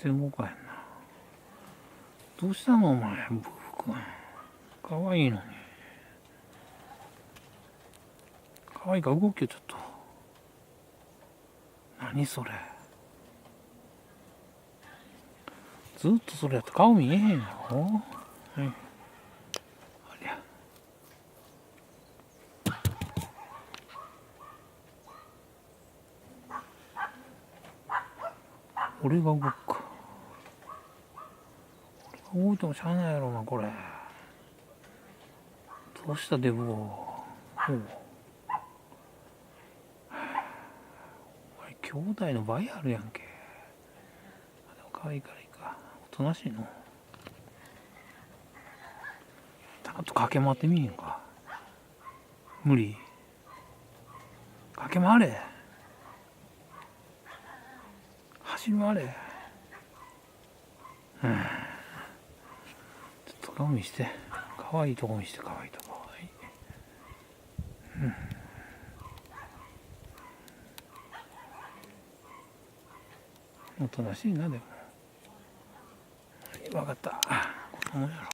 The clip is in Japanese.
全然動かへんな。どうしたのお前、ブーくん。かわいいのに。かわいいから動きよ、ちょっと。何それ。ずっとそれやったら顔見えへんやろ。はい。ありゃ。俺が動くか。俺が動いてもしゃあないやろな、これ。どうしたデブを。おう。兄弟の倍あるやんけ。でも可愛いからいいか。おとなしいの。ちゃんと駆け回ってみんよか。無理。駆け回れ。走り回れ。ちょっと顔見して。可愛いとこ見して、可愛いとこ。はい。おとなしいな、でも。分かった。こんなもんやろ。